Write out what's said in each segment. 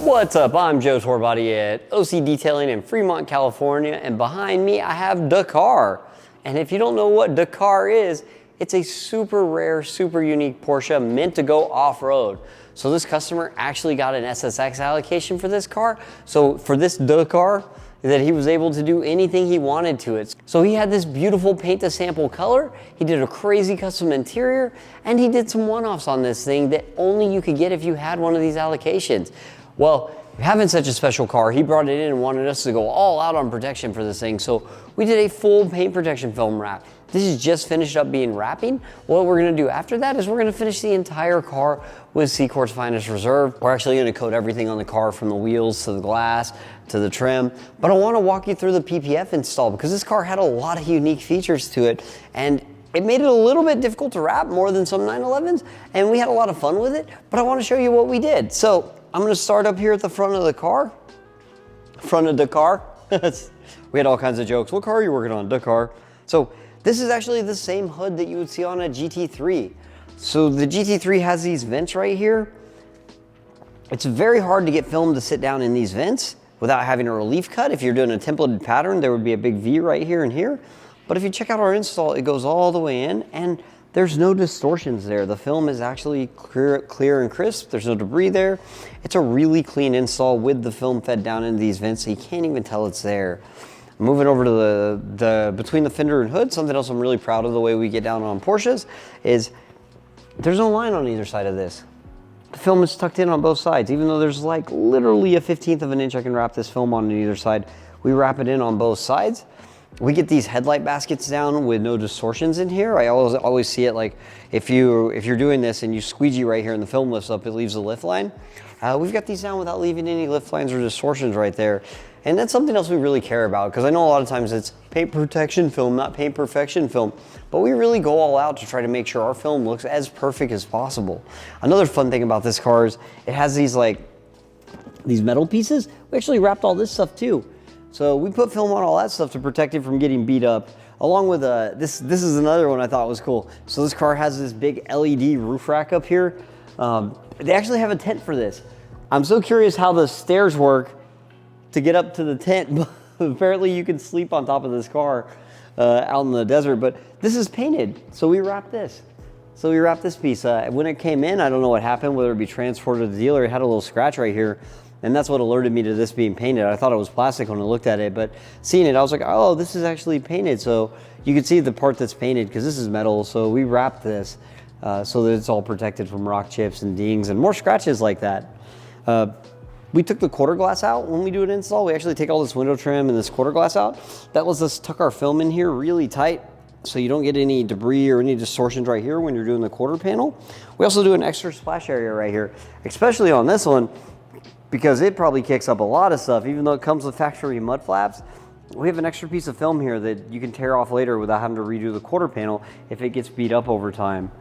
What's up? I'm Joe Torbody at OCDetailing in Fremont, California, and behind me I have Dakar. And if you don't know what Dakar is, it's a super rare, super unique Porsche meant to go off-road. So this customer actually got an SSX allocation for this car. So for this Dakar, that he was able to do anything he wanted to it. So he had this beautiful paint to sample color, he did a crazy custom interior, and he did some one-offs on this thing that only you could get if you had one of these allocations. Well, having such a special car, he brought it in and wanted us to go all out on protection for this thing. So we did a full paint protection film wrap. This is just finished up being wrapping. What we're gonna do after that is we're gonna finish the entire car with CQuartz Finest Reserve. We're actually gonna coat everything on the car from the wheels to the glass to the trim. But I wanna walk you through the PPF install because this car had a lot of unique features to it, and it made it a little bit difficult to wrap, more than some 911s, and we had a lot of fun with it, but I wanna show you what we did. So I'm gonna start up here at the front of the car. Front of Dakar. We had all kinds of jokes. What car are you working on? Dakar. So this is actually the same hood that you would see on a GT3. So the GT3 has these vents right here. It's very hard to get film to sit down in these vents without having a relief cut. If you're doing a templated pattern, there would be a big V right here and here. But if you check out our install, it goes all the way in, and there's no distortions there. The film is actually clear and crisp. There's no debris there. It's a really clean install with the film fed down into these vents, so you can't even tell it's there. Moving over to the between the fender and hood, something else I'm really proud of the way we get down on Porsches is there's no line on either side of this. The film is tucked in on both sides, even though there's like literally a 1/15 of an inch I can wrap this film on either side. We wrap it in on both sides. We get these headlight baskets down with no distortions in here. I always see it like if you're doing this and you squeegee right here and the film lifts up, it leaves a lift line. We've got these down without leaving any lift lines or distortions right there. And that's something else we really care about, because I know a lot of times it's paint protection film, not paint perfection film, but we really go all out to try to make sure our film looks as perfect as possible. Another fun thing about this car is it has these metal pieces. We actually wrapped all this stuff too. So we put film on all that stuff to protect it from getting beat up, along with this is another one I thought was cool. So this car has this big LED roof rack up here. They actually have a tent for this. I'm so curious how the stairs work to get up to the tent, but apparently you can sleep on top of this car out in the desert, but this is painted, so we wrapped this. So we wrapped this piece. When it came in, I don't know what happened, whether it be transported to the dealer, it had a little scratch right here, and that's what alerted me to this being painted. I thought it was plastic when I looked at it, but seeing it, I was like, oh, this is actually painted. So you can see the part that's painted, because this is metal, so we wrapped this so that it's all protected from rock chips and dings and more scratches like that. We took the quarter glass out when we do an install. We actually take all this window trim and this quarter glass out. That lets us tuck our film in here really tight so you don't get any debris or any distortions right here when you're doing the quarter panel. We also do an extra splash area right here, especially on this one, because it probably kicks up a lot of stuff. Even though it comes with factory mud flaps, we have an extra piece of film here that you can tear off later without having to redo the quarter panel if it gets beat up over time.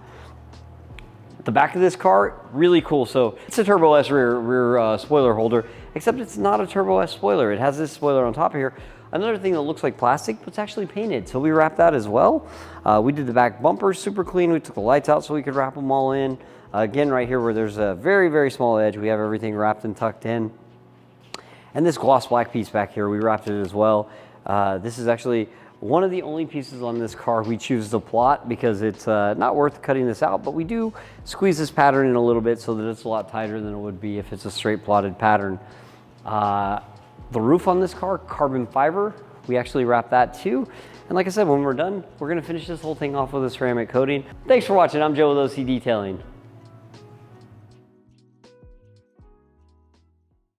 The back of this car, really cool. So it's a Turbo S rear spoiler holder, except it's not a Turbo S spoiler. It has this spoiler on top of here. Another thing that looks like plastic, but it's actually painted. So we wrapped that as well. We did the back bumpers super clean. We took the lights out so we could wrap them all in. Again, right here where there's a very, very small edge, we have everything wrapped and tucked in. And this gloss black piece back here, we wrapped it as well. This is actually one of the only pieces on this car we choose to plot because it's not worth cutting this out, but we do squeeze this pattern in a little bit so that it's a lot tighter than it would be if it's a straight plotted pattern. The roof on this car, carbon fiber, we actually wrap that too. And like I said, when we're done, we're gonna finish this whole thing off with a ceramic coating. Thanks for watching. I'm Joe with OC Detailing.